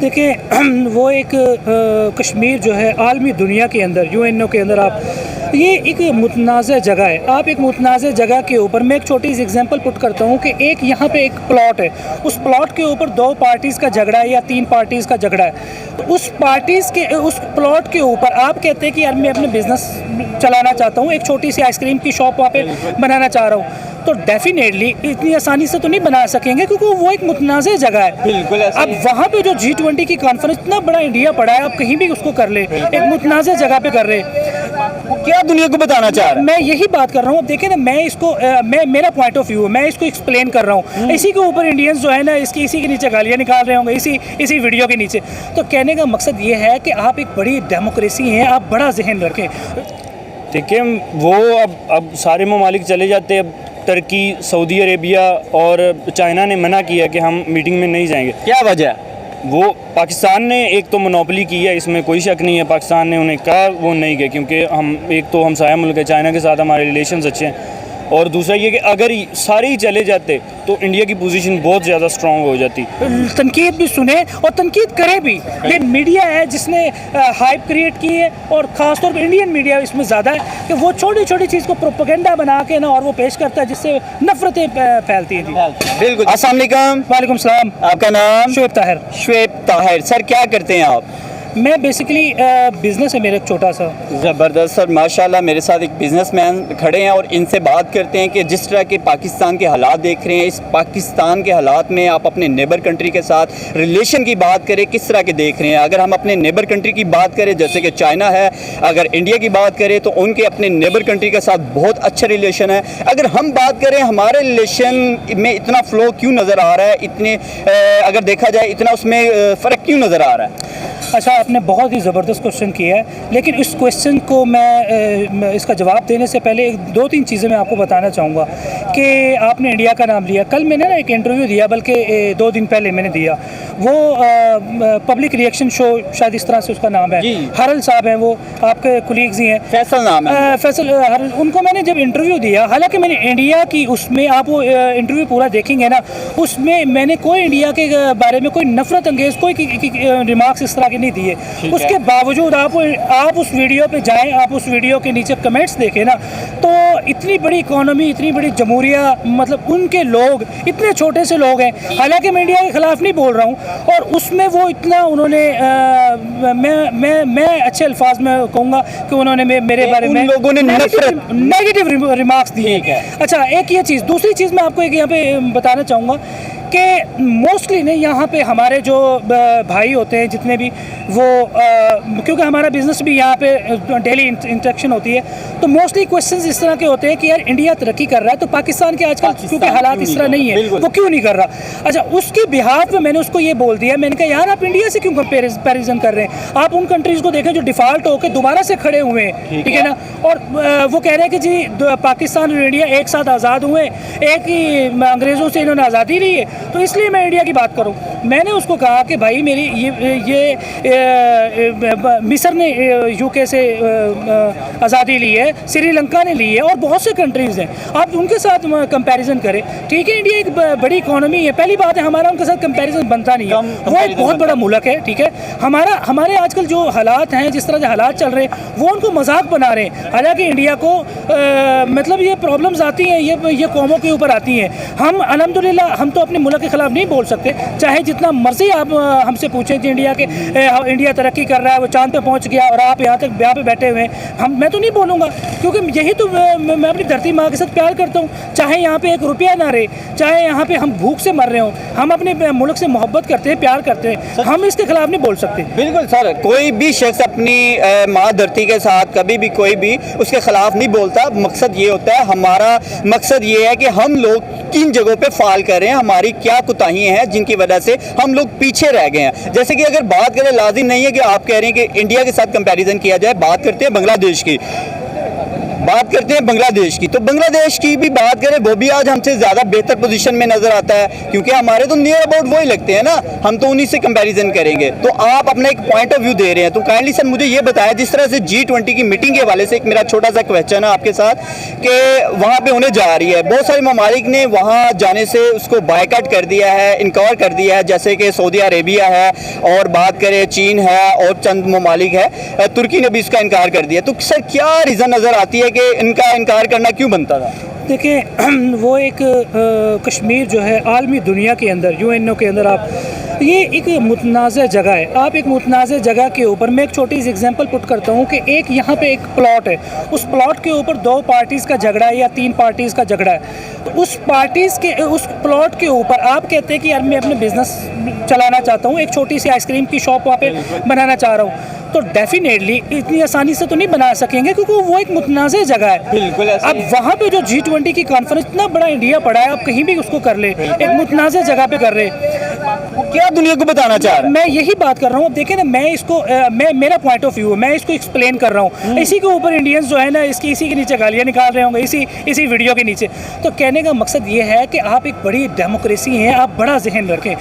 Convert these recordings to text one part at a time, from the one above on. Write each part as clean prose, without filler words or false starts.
देखें वो एक कश्मीर जो है आलमी दुनिया के अंदर यूएनओ के अंदर आप ये एक मुतनाज़ जगह है। आप एक मुतनाज़ जगह के ऊपर मैं एक छोटी सी एग्जांपल पुट करता हूँ कि एक यहाँ पे एक प्लॉट है, उस प्लॉट के ऊपर 2 पार्टीज़ का झगड़ा है या 3 पार्टीज़ का झगड़ा है। तो उस प्लॉट के ऊपर आप कहते हैं कि यार मैं अपने बिज़नेस चलाना चाहता हूँ, एक छोटी सी आइसक्रीम की शॉप वहाँ पे बनाना चाह रहा हूँ, तो डेफिनेटली इतनी आसानी से तो नहीं बना सकेंगे क्योंकि वो एक मुतनाज़ जगह है। बिल्कुल। अब वहाँ पे जो G20 की कॉन्फ्रेंस, इतना बड़ा इंडिया पड़ा है, आप कहीं भी उसको कर ले, एक मुतनाज़ जगह पे कर रहे। क्या दुनिया को बताना चाह रहा है? मैं यही बात कर रहा हूँ। अब देखें ना, मैं इसको मेरा पॉइंट ऑफ व्यू है, मैं इसको एक्सप्लेन कर रहा हूँ। इसी के ऊपर इंडियंस जो है ना इसी के नीचे गालियाँ निकाल रहे होंगे, इसी वीडियो के नीचे। तो कहने का मकसद ये है कि आप एक बड़ी डेमोक्रेसी हैं, आप बड़ा जहन रखें। देखिए वो अब सारे ममालिक चले जाते हैं। अब तुर्की, सऊदी अरेबिया और चाइना ने मना किया कि हम मीटिंग में नहीं जाएंगे। क्या वजह? वो पाकिस्तान ने एक तो मोनोपोली की है, इसमें कोई शक नहीं है। पाकिस्तान ने उन्हें कहा वो नहीं गए क्योंकि हम एक तो हमसाया मुल्क है, चाइना के साथ हमारे रिलेशंस अच्छे हैं, और दूसरा ये कि अगर सारे ही चले जाते तो इंडिया की पोजीशन बहुत ज़्यादा स्ट्रॉन्ग हो जाती। तनकीद भी सुने और तनकीद करे भी। ये मीडिया है जिसने हाइप क्रिएट की है, और ख़ासतौर पर इंडियन मीडिया इसमें ज़्यादा है कि वो छोटी छोटी चीज़ को प्रोपेगेंडा बना के ना और वो पेश करता है जिससे नफरतें फैलती हैं। बिल्कुल। अस्सलाम वालेकुम। वालेकुम सलाम। आपका नाम? शुएब ताहिर। शुएब ताहिर। सर क्या करते हैं आप? मैं बेसिकली बिज़नेस है मेरा एक छोटा सा। ज़बरदस्त सर, माशाल्लाह। मेरे साथ एक बिजनेसमैन खड़े हैं और इनसे बात करते हैं कि जिस तरह के पाकिस्तान के हालात देख रहे हैं, इस पाकिस्तान के हालात में आप अपने नेबर कंट्री के साथ रिलेशन की बात करें, किस तरह के देख रहे हैं? अगर हम अपने नेबर कंट्री की बात करें जैसे कि चाइना है, अगर इंडिया की बात करें तो उनके अपने नेबर कंट्री के साथ बहुत अच्छा रिलेशन है। अगर हम बात करें हमारे रिलेशन में इतना फ़्लो क्यों नज़र आ रहा है, इतने अगर देखा जाए इतना उसमें फ़र्क क्यों नज़र आ रहा है? अच्छा, आपने बहुत ही ज़बरदस्त क्वेश्चन किया है, लेकिन इस क्वेश्चन को मैं इसका जवाब देने से पहले 2-3 चीज़ें मैं आपको बताना चाहूँगा कि आपने इंडिया का नाम लिया। कल मैंने ना एक इंटरव्यू दिया, बल्कि 2 दिन पहले मैंने दिया। वो पब्लिक रिएक्शन शो, शायद इस तरह से उसका नाम है। हरल साहब हैं, वो आपके कुलीग्स ही हैं। फैसल नाम है। फैसल हरल। उनको मैंने जब इंटरव्यू दिया, हालांकि मैंने इंडिया की उसमें, आप वो इंटरव्यू पूरा देखेंगे ना, उसमें मैंने कोई इंडिया के बारे में कोई नफरत अंगेज़ कोई रिमार्क्स इस तरह के नहीं दिए। उसके बावजूद आप उस वीडियो पे जाएं, आप उस वीडियो के नीचे कमेंट्स देखें ना, तो इतनी बड़ी इकोनॉमी, इतनी बड़ी जमहूरिया, मतलब उनके लोग इतने छोटे से लोग हैं। हालांकि मैं इंडिया के ख़िलाफ़ नहीं बोल रहा हूँ, और उसमें वो इतना उन्होंने मैं अच्छे अल्फाज में कहूँगा कि उन्होंने मेरे बारे में लोगों ने नेगेटिव रिमार्क्स दिए। अच्छा, एक ये चीज़। दूसरी चीज़ मैं आपको एक यहाँ पे बताना चाहूँगा कि मोस्टली नहीं, यहाँ पे हमारे जो भाई होते हैं जितने भी, वो क्योंकि हमारा बिज़नेस भी यहाँ पे डेली इंटरेक्शन होती है, तो मोस्टली क्वेश्चंस इस तरह के होते हैं कि यार इंडिया तरक्की कर रहा है तो पाकिस्तान के आजकल क्योंकि हालात इस तरह नहीं है, वो क्यों नहीं कर रहा। अच्छा, उसके बिहाफ में मैंने उसको ये बोल दिया, मैंने कहा यार आप इंडिया से क्यों कंपेरिजन कर रहे हैं? आप उन कंट्रीज़ को देखें जो डिफ़ॉल्ट होकर दोबारा से खड़े हुए हैं, ठीक है ना। और वो कह रहे हैं कि जी पाकिस्तान और इंडिया एक साथ आज़ाद हुए, एक ही अंग्रेज़ों से इन्होंने आज़ादी ली है, तो इसलिए मैं इंडिया की बात करूं। मैंने उसको कहा कि भाई मेरी ये मिस्र ने यूके से आज़ादी ली है, श्रीलंका ने ली है, और बहुत से कंट्रीज़ हैं, आप उनके साथ कंपैरिजन करें। ठीक है, इंडिया एक बड़ी इकोनॉमी है, पहली बात है हमारा उनके साथ कंपैरिजन बनता नहीं है। वो एक बहुत बड़ा मुल्क है, ठीक है। हमारे आजकल जो हालात हैं, जिस तरह से हालात चल रहे हैं, वो उनको मजाक बना रहे हैं। हालांकि इंडिया को मतलब ये प्रॉब्लम्स आती हैं, ये कौमों के ऊपर आती हैं। हम अल्हम्दुलिल्लाह हम तो अपने मुल्क के खिलाफ नहीं बोल सकते, चाहे जितना मर्जी आप हमसे पूछें कि इंडिया तरक्की कर रहा है, वो चांद पे पहुंच गया और आप यहाँ पे बैठे हुए हैं, मैं तो नहीं बोलूँगा, क्योंकि यही तो मैं अपनी धरती माँ के साथ प्यार करता हूँ। चाहे यहाँ पे 1 रुपया ना रहे, चाहे यहाँ पे हम भूख से मर रहे हों, हम अपने मुल्क से मोहब्बत करते हैं, प्यार करते हैं, हम इसके खिलाफ नहीं बोल सकते। बिल्कुल सर, कोई भी शख्स अपनी माँ धरती के साथ कभी भी कोई भी उसके खिलाफ नहीं बोलता। मकसद ये होता है, हमारा मकसद ये है कि हम लोग किन जगहों पे फाल कर रहे हैं, हमारी क्या कोताहियां हैं जिनकी वजह से हम लोग पीछे रह गए हैं। जैसे कि अगर बात करें, लाजिम नहीं है कि आप कह रहे हैं कि इंडिया के साथ कंपैरिजन किया जाए, बात करते हैं बांग्लादेश की। बात करते हैं बांग्लादेश की, तो बांग्लादेश की भी बात करें, वो भी आज हमसे ज़्यादा बेहतर पोजीशन में नज़र आता है, क्योंकि हमारे तो नियर अबाउट वही लगते हैं ना, हम तो उन्हीं से कंपैरिजन करेंगे। तो आप अपना एक पॉइंट ऑफ व्यू दे रहे हैं, तो काइंडली सर मुझे ये बताया, जिस तरह से G20 की मीटिंग के हवाले से एक मेरा छोटा सा क्वेश्चन है आपके साथ, कि वहाँ पे होने जा रही है, बहुत सारे ममालिक ने वहाँ जाने से उसको बायकॉट कर दिया है, इनकार कर दिया है, जैसे कि सऊदी अरेबिया है, और बात करें चीन है, और चंद ममालिक है, तुर्की ने भी इसका इनकार कर दिया। तो सर क्या रीज़न नज़र आती है कि इनका इनकार करना क्यों बनता था? देखिए वो एक कश्मीर जो है आलमी दुनिया के अंदर UNO के अंदर आप ये एक मुतनाज़ जगह है। आप एक मुतनाज़ जगह के ऊपर, मैं एक छोटी सी एग्जांपल पुट करता हूँ कि एक यहाँ पे एक प्लॉट है, उस प्लॉट के ऊपर 2 पार्टीज़ का झगड़ा है या 3 पार्टीज़ का झगड़ा है। तो उस प्लॉट के ऊपर आप कहते हैं कि यार मैं अपने बिज़नेस चलाना चाहता हूँ, एक छोटी सी आइसक्रीम की शॉप वहाँ पे बनाना चाह रहा हूँ, तो डेफिनेटली इतनी आसानी से तो नहीं बना सकेंगे, क्योंकि वो एक मुतनाज़ जगह है। बिल्कुल। अब वहाँ पे जो G20 की कॉन्फ्रेंस, इतना बड़ा इंडिया पड़ा है, आप कहीं भी उसको कर ले, एक मुतनाज़ जगह पे कर रहे, क्या दुनिया को बताना चाह रहे हैं? मैं यही बात कर रहा हूँ। अब देखिए ना, मैं इसको मेरा पॉइंट ऑफ व्यू है, मैं इसको एक्सप्लेन कर रहा हूँ। इसी के ऊपर इंडियंस जो है ना, इसी के नीचे गालियाँ निकाल रहे होंगे, इसी वीडियो के नीचे। तो कहने का मकसद ये है कि आप एक बड़ी डेमोक्रेसी हैं, आप बड़ा जहन रखें,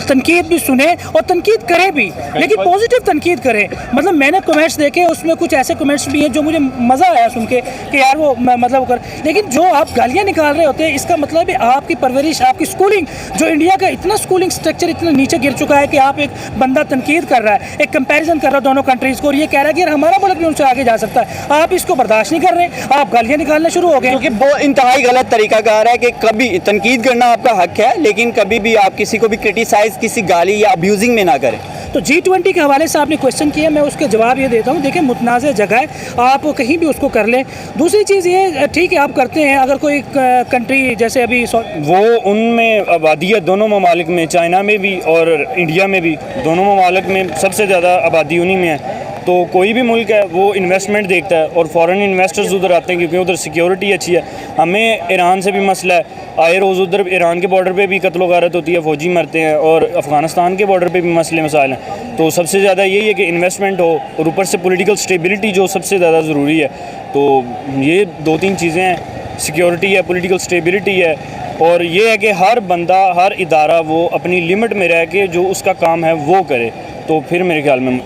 तनकीद भी सुने और तनकीद करें भी, लेकिन पॉजिटिव तनकीद करें। मतलब मैंने कमेंट्स देखे, उसमें कुछ ऐसे कमेंट्स भी हैं जो मुझे मज़ा आया सुन के कि यार वो मतलब कर, लेकिन जो आप गालियाँ निकाल रहे होते हैं, इसका मतलब है आपकी परवरिश, आपकी स्कूलिंग, जो इंडिया का इतना स्कूलिंग स्ट्रक्चर इतना नीचे गिर चुका है कि आप एक बंदा तनकीद कर रहा है, एक कंपैरिजन कर रहा है दोनों कंट्रीज़ को, और ये कह रहा है कि यार हमारा मुल्क भी उनसे आगे जा सकता है। आप इसको बर्दाश्त नहीं कर रहे, आप गालियाँ निकालना शुरू हो गए, क्योंकि वो इंतहाई गलत तरीका कार है कि कभी तनकीद करना आपका हक है, लेकिन कभी भी आप किसी को भी क्रिटिसाइज किसी गाली या अब्यूजिंग में ना करें। तो G20 के हवाले से आपने क्वेश्चन किया, मैं उसके जवाब ये देता हूँ। देखिए मुतनाज़ जगह है, आप कहीं भी उसको कर लें। दूसरी चीज़ ये, ठीक है आप करते हैं, अगर कोई कंट्री जैसे अभी वो उनमें आबादी है दोनों ममालिक में, चाइना में भी और इंडिया में भी, दोनों ममालिक में सबसे ज़्यादा आबादी उन्हीं में है। तो कोई भी मुल्क है वो इन्वेस्टमेंट देखता है और फॉरेन इन्वेस्टर्स उधर आते हैं, क्योंकि उधर सिक्योरिटी अच्छी है। हमें ईरान से भी मसला है, आए रोज़ उधर ईरान के बॉर्डर पे भी कत्ल गारत होती है, फ़ौजी मरते हैं, और अफ़गानिस्तान के बॉर्डर पे भी मसले मसाइल हैं। तो सबसे ज़्यादा यही है कि इन्वेस्टमेंट हो, और ऊपर से पॉलिटिकल स्टेबिलिटी जो सबसे ज़्यादा ज़रूरी है। तो ये 2-3 चीज़ें हैं, सिक्योरिटी है, पॉलिटिकल स्टेबिलिटी है, और ये है कि हर बंदा, हर इदारा वो अपनी लिमिट में रह के जो उसका काम है वो करे। तो फिर मेरे ख्याल में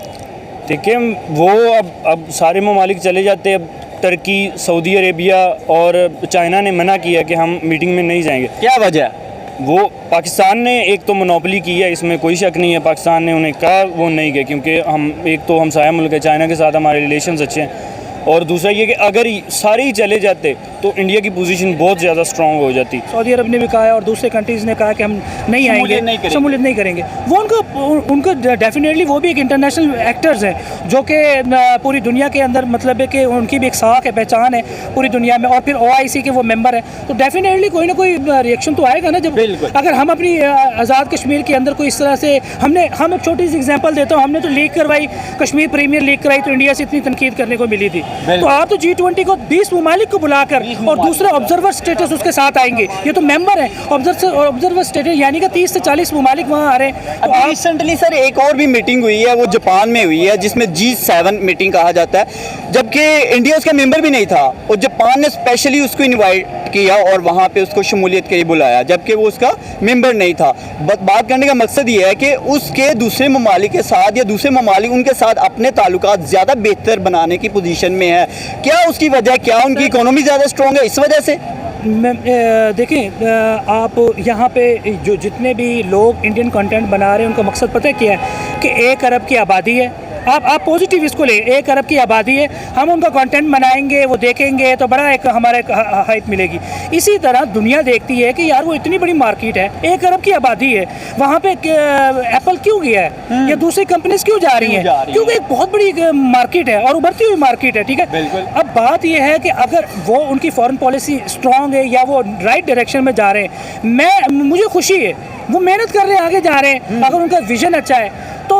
देखिए वो अब सारे ममालिक चले जाते हैं। अब तुर्की, सऊदी अरेबिया और चाइना ने मना किया कि हम मीटिंग में नहीं जाएंगे। क्या वजह है? वो पाकिस्तान ने एक तो मोनोपोली की है, इसमें कोई शक नहीं है। पाकिस्तान ने उन्हें कहा वो नहीं गए, क्योंकि हम एक तो हमसाया मुल्क है, चाइना के साथ हमारे रिलेशंस अच्छे हैं, और दूसरा ये कि अगर सारे ही चले जाते तो इंडिया की पोजीशन बहुत ज़्यादा स्ट्रॉन्ग हो जाती। सऊदी अरब ने भी कहा है और दूसरे कंट्रीज़ ने कहा कि हम नहीं आएंगे, शमूलियत नहीं करेंगे। वो उनको डेफिनेटली वो भी एक इंटरनेशनल एक्टर्स हैं जो कि पूरी दुनिया के अंदर, मतलब है कि उनकी भी एक साख है, पहचान है पूरी दुनिया में, और फिर OIC के वो मेंबर हैं। तो डेफिनेटली कोई ना कोई रिएक्शन तो आएगा ना, जब अगर हम अपनी आज़ाद कश्मीर के अंदर कोई इस तरह से हम एक छोटी सी एग्जाम्पल देता हूँ, हमने तो लीग करवाई, कश्मीर प्रीमियर लीग कराई, तो इंडिया से इतनी तनकीद करने को मिली थी। तो आप तो G20 को 20 ममालिक को बुलाकर और दूसरा ऑब्जर्वर स्टेटस उसके साथ आएंगे, ये तो मेंबर है ऑब्जर्वर स्टेटस, यानी कि 30 से 40 ममालिक वहाँ आ रहे हैं। अभी रिसेंटली सर एक और भी मीटिंग हुई है, वो जापान में हुई है, जिसमें G7 मीटिंग कहा जाता है, जबकि इंडिया उसका मेंबर भी नहीं था, और जापान ने स्पेशली उसको इनवाइट किया और वहाँ पे उसको शमूलियत के लिए बुलाया, जबकि वो उसका मेंबर नहीं था। बात करने का मकसद ये है कि उसके दूसरे ममालिक के साथ या दूसरे ममालिक उनके साथ अपने ताल्लुकात ज़्यादा बेहतर बनाने की पोजीशन में है। क्या उसकी वजह, क्या उनकी इकोनॉमी ज़्यादा स्ट्रॉन्ग है इस वजह से? देखें, आप यहाँ पे जो जितने भी लोग इंडियन कंटेंट बना रहे हैं, उनका मकसद पता है क्या है कि 1 अरब की आबादी है। आप पॉजिटिव इसको ले, 1 अरब की आबादी है, हम उनका कंटेंट बनाएंगे, वो देखेंगे तो बड़ा एक हमारे हाइप मिलेगी। इसी तरह दुनिया देखती है कि यार वो इतनी बड़ी मार्केट है, 1 अरब की आबादी है, वहाँ पे एप्पल क्यों गया है या दूसरी कंपनीज क्यों जा रही हैं, क्योंकि एक बहुत बड़ी मार्केट है और उभरती हुई मार्केट है। ठीक है, अब बात यह है कि अगर वो उनकी फॉरेन पॉलिसी स्ट्रांग है या वो राइट डायरेक्शन में जा रहे हैं, मुझे खुशी है, वो मेहनत कर रहे हैं, आगे जा रहे हैं, अगर उनका विजन अच्छा है तो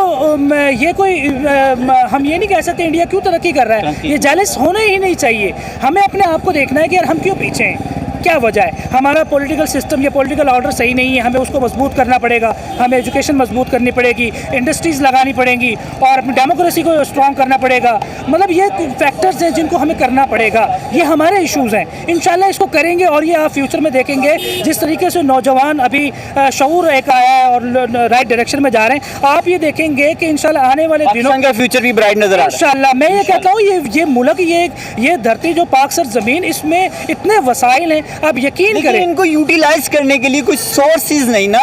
ये कोई हम ये नहीं कह सकते इंडिया क्यों तरक्की कर रहा है, ये जेलस होना ही नहीं चाहिए। हमें अपने आप को देखना है कि यार हम क्यों पीछे हैं। क्या वजह है? हमारा पॉलिटिकल सिस्टम या पॉलिटिकल ऑर्डर सही नहीं है, हमें उसको मजबूत करना पड़ेगा, हमें एजुकेशन मजबूत करनी पड़ेगी, इंडस्ट्रीज़ लगानी पड़ेंगी और अपनी डेमोक्रेसी को स्ट्रॉन्ग करना पड़ेगा। मतलब ये फैक्टर्स हैं जिनको हमें करना पड़ेगा, ये हमारे इशूज़ हैं। इंशाल्लाह इसको करेंगे और ये आप फ्यूचर में देखेंगे जिस तरीके से नौजवान अभी शऊर एक आया है और राइट डायरेक्शन में जा रहे हैं, आप ये देखेंगे कि इंशाल्लाह आने वाले दिनों पाकिस्तान का फ्यूचर भी ब्राइट नजर आ रहा है इंशाल्लाह। मैं ये कहता हूँ ये मुल्क, ये धरती जो पाक सर ज़मीन, इसमें इतने वसाइल हैं, आप यकीन लेकिन करें। इनको यूटिलाइज करने के लिए कोई सोर्सेज नहीं ना,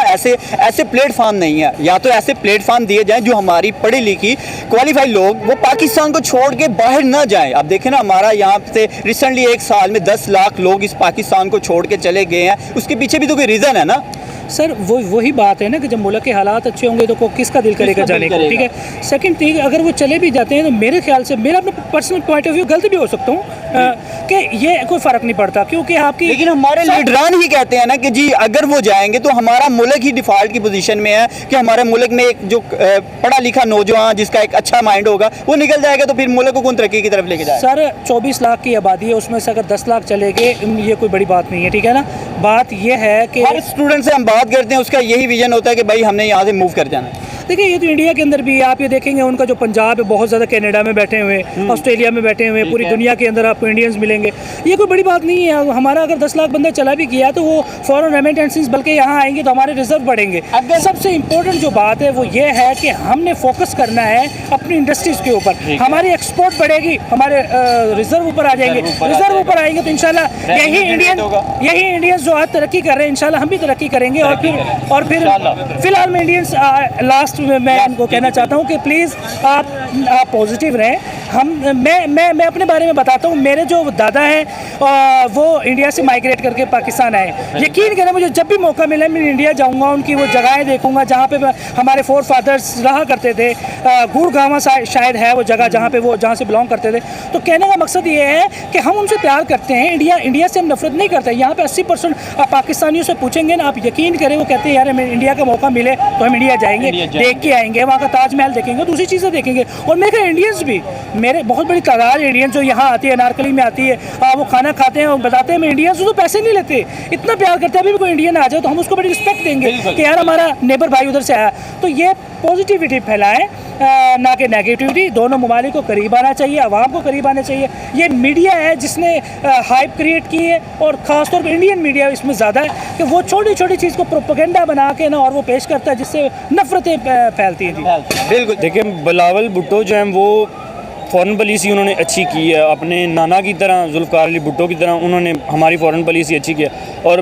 ऐसे प्लेटफॉर्म नहीं है। या तो ऐसे प्लेटफॉर्म दिए जाएं जो हमारी पढ़ी लिखी क्वालिफाइड लोग वो पाकिस्तान को छोड़ के बाहर ना जाएं। अब देखें ना, हमारा यहाँ से रिसेंटली 1 साल में 10 लाख लोग इस पाकिस्तान को छोड़ के चले गए हैं, उसके पीछे भी तो कोई रीज़न है ना सर। वही बात है ना कि जब मुल्क के हालात अच्छे होंगे तो किसका दिल करेगा जाने का, ठीक है। सेकंड थिंग, अगर वो चले भी जाते हैं तो मेरे ख्याल से, मेरा अपना पर्सनल पॉइंट ऑफ व्यू, गलत भी हो सकता हूँ कि ये कोई फ़र्क नहीं पड़ता क्योंकि आपकी, लेकिन हमारे लीडरान ही कहते हैं ना कि जी अगर वो जाएंगे तो हमारा मुल्क ही डिफ़ॉल्ट की पोजीशन में है कि हमारे मुल्क में एक जो पढ़ा लिखा नौजवान जिसका एक अच्छा माइंड होगा वो निकल जाएगा, तो फिर मुल्क को कौन तरक्की की तरफ लेके जाएगा? सर 24 लाख की आबादी है, उसमें से अगर 10 लाख चले गए ये कोई बड़ी बात नहीं है, ठीक है ना। बात ये है कि हर स्टूडेंट से हम बात करते हैं, उसका यही विजन होता है कि भाई हमने यहाँ से मूव कर जाना है। देखिए ये तो इंडिया के अंदर भी आप ये देखेंगे, उनका जो पंजाब है बहुत ज़्यादा कनाडा में बैठे हुए, ऑस्ट्रेलिया में बैठे हुए, पूरी दुनिया के अंदर आपको इंडियंस मिलेंगे। ये कोई बड़ी बात नहीं है। हमारा अगर 10 लाख बंदा चला भी किया तो वो फॉरेन रेमिटेंसेस बल्कि यहाँ आएंगे तो हमारे रिजर्व बढ़ेंगे। अगर सबसे इंपॉर्टेंट जो बात है वो ये है कि हमने फोकस करना है अपनी इंडस्ट्रीज़ के ऊपर, हमारी एक्सपोर्ट बढ़ेगी, हमारे रिजर्व ऊपर आ जाएंगे, रिजर्व ऊपर आएंगे तो इंशाल्लाह यही इंडियंस जो आज तरक्की कर रहे हैं इंशाल्लाह हम भी तरक्की करेंगे। और फिर फिलहाल में इंडियंस लास्ट में मैं इनको कहना चाहता हूँ कि प्लीज़ आप पॉजिटिव रहें। मैं अपने बारे में बताता हूँ, मेरे जो दादा हैं वो इंडिया से माइग्रेट करके पाकिस्तान आए। यकीन करें मुझे जब भी मौका मिला मैं इंडिया जाऊँगा, उनकी वो जगहें देखूँगा जहाँ पे हमारे फोर फादर्स रहा करते थे। गुड़गांव शायद है वो जगह जहाँ से बिलोंग करते थे। तो कहने का मकसद ये है कि हम उनसे प्यार करते हैं, इंडिया से हम नफरत नहीं करते। यहाँ पे 80% पाकिस्तानियों से पूछेंगे ना, आप यकीन करें वो कहते हैं यार हमें इंडिया का मौका मिले तो हम इंडिया जाएंगे, देख के आएंगे, वहाँ का ताजमहल देखेंगे, दूसरी चीज़ें देखेंगे। और मेरे इंडियंस भी, मेरे बहुत बड़ी तादाद इंडियन जो यहाँ आती है, अनारकली में आती है, वो खाना खाते हैं और बताते हैं मैं इंडियंस हूँ, तो पैसे नहीं लेते, इतना प्यार करते हैं। अभी भी कोई इंडियन आ जाए तो हम उसको बड़ी रिस्पेक्ट देंगे कि यार हमारा नेबर भाई उधर से आया। तो ये पॉजिटिविटी फैलाएं, ना कि नेगेटिविटी। दोनों ममालिक को करीब आना चाहिए, आवाम को करीब आना चाहिए। ये मीडिया है जिसने हाइप क्रिएट की है और ख़ासतौर पर इंडियन मीडिया इसमें ज़्यादा है कि वो छोटी छोटी चीज़ को प्रोपेगेंडा बना के ना और वो पेश करता है जिससे नफरतें फैलती हैं। बिल्कुल, देखिए बिलावल भुट्टो जो हैं वो फ़ॉरेन पॉलिसी उन्होंने अच्छी की है, अपने नाना की तरह जुल्फ़िकार अली भुट्टो की तरह उन्होंने हमारी फ़ॉरेन पॉलिसी अच्छी की है। और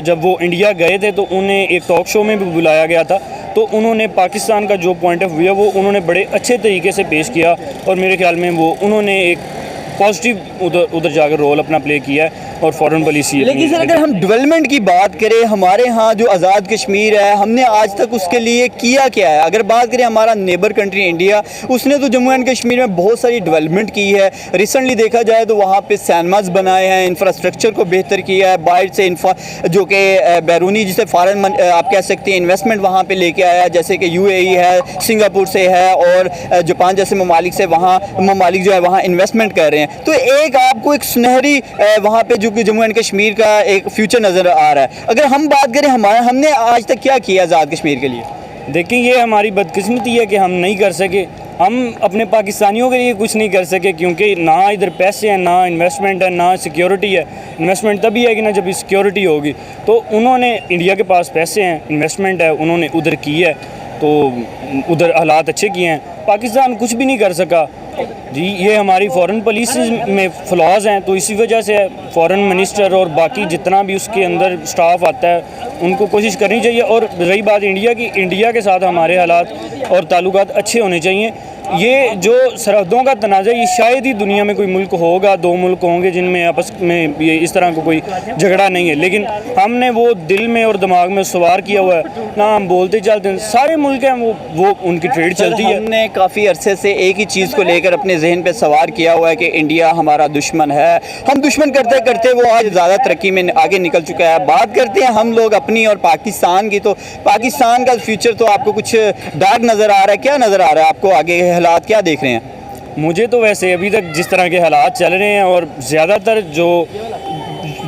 जब वो इंडिया गए थे तो उन्हें एक टॉक शो में भी बुलाया गया था, तो उन्होंने पाकिस्तान का जो पॉइंट ऑफ व्यू है वो उन्होंने बड़े अच्छे तरीके से पेश किया और मेरे ख्याल में वो उन्होंने एक पॉजिटिव उधर जाकर रोल अपना प्ले किया है और फॉरेन पॉलिसी। लेकिन सर अगर हम डेवलपमेंट की बात करें, हमारे यहाँ जो आज़ाद कश्मीर है हमने आज तक उसके लिए किया क्या है? अगर बात करें हमारा नेबर कंट्री इंडिया, उसने तो जम्मू एंड कश्मीर में बहुत सारी डेवलपमेंट की है। रिसेंटली देखा जाए तो वहाँ पे सैनमाज बनाए हैं, इंफ्रास्ट्रक्चर को बेहतर किया है, बाहर से जो कि बैरूनी जिसे फॉरेन आप कह सकते हैं इन्वेस्टमेंट वहाँ पर लेके आया है, जैसे कि UAE है, सिंगापुर से है और जापान जैसे ममालिक से ममालिक जो है वहाँ इन्वेस्टमेंट कर रहे हैं। तो एक आपको एक सुनहरी वहाँ पे जो कि जम्मू एंड कश्मीर का एक फ्यूचर नज़र आ रहा है। अगर हम बात करें हमने आज तक क्या किया आज़ाद कश्मीर के लिए? देखिए ये हमारी बदकिस्मती है कि हम नहीं कर सके, हम अपने पाकिस्तानियों के लिए कुछ नहीं कर सके क्योंकि ना इधर पैसे हैं, ना इन्वेस्टमेंट है, ना सिक्योरिटी है। इन्वेस्टमेंट तभी है कि ना जब सिक्योरिटी होगी। तो उन्होंने इंडिया के पास पैसे हैं, इन्वेस्टमेंट है, उन्होंने उधर की है, तो उधर हालात अच्छे किए हैं। पाकिस्तान कुछ भी नहीं कर सका जी। ये हमारी फ़ॉरेन पॉलिसी में फ्लॉज हैं, तो इसी वजह से फ़ॉरेन मिनिस्टर और बाकी जितना भी उसके अंदर स्टाफ आता है उनको कोशिश करनी चाहिए। और रही बात इंडिया की, इंडिया के साथ हमारे हालात और ताल्लुकात अच्छे होने चाहिए। ये जो सरहदों का तनाज़ा, ये शायद ही दुनिया में कोई मुल्क होगा, 2 मुल्क होंगे जिनमें आपस में ये इस तरह का कोई झगड़ा नहीं है। लेकिन हमने वो दिल में और दिमाग में सवार किया हुआ है ना, हम बोलते चलते हैं सारे मुल्क हैं वो उनकी ट्रेड चलती है। हमने काफ़ी अरसे से एक ही चीज़ को लेकर अपने जहन पे सवार किया हुआ है कि इंडिया हमारा दुश्मन है। हम दुश्मन करते करते वो आज ज़्यादा तरक्की में आगे निकल चुका है। बात करते हैं हम लोग अपनी और पाकिस्तान की, तो पाकिस्तान का फ्यूचर तो आपको कुछ डार्क नज़र आ रहा है। क्या नज़र आ रहा है आपको? आगे हालात क्या देख रहे हैं? मुझे तो वैसे अभी तक जिस तरह के हालात चल रहे हैं और ज़्यादातर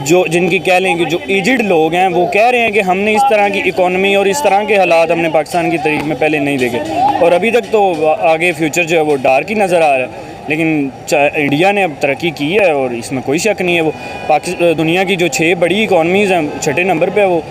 जो जिनकी कह लें कि जो एजड लोग हैं वो कह रहे हैं कि हमने इस तरह की इकोनॉमी और इस तरह के हालात हमने पाकिस्तान की तारीख में पहले नहीं देखे, और अभी तक तो आगे फ्यूचर जो है वो डार्क ही नज़र आ रहा है। लेकिन इंडिया ने अब तरक्की की है और इसमें कोई शक नहीं है। वो दुनिया की जो 6 बड़ी इकॉनमीज़ हैं 6ठे नंबर पे है वो।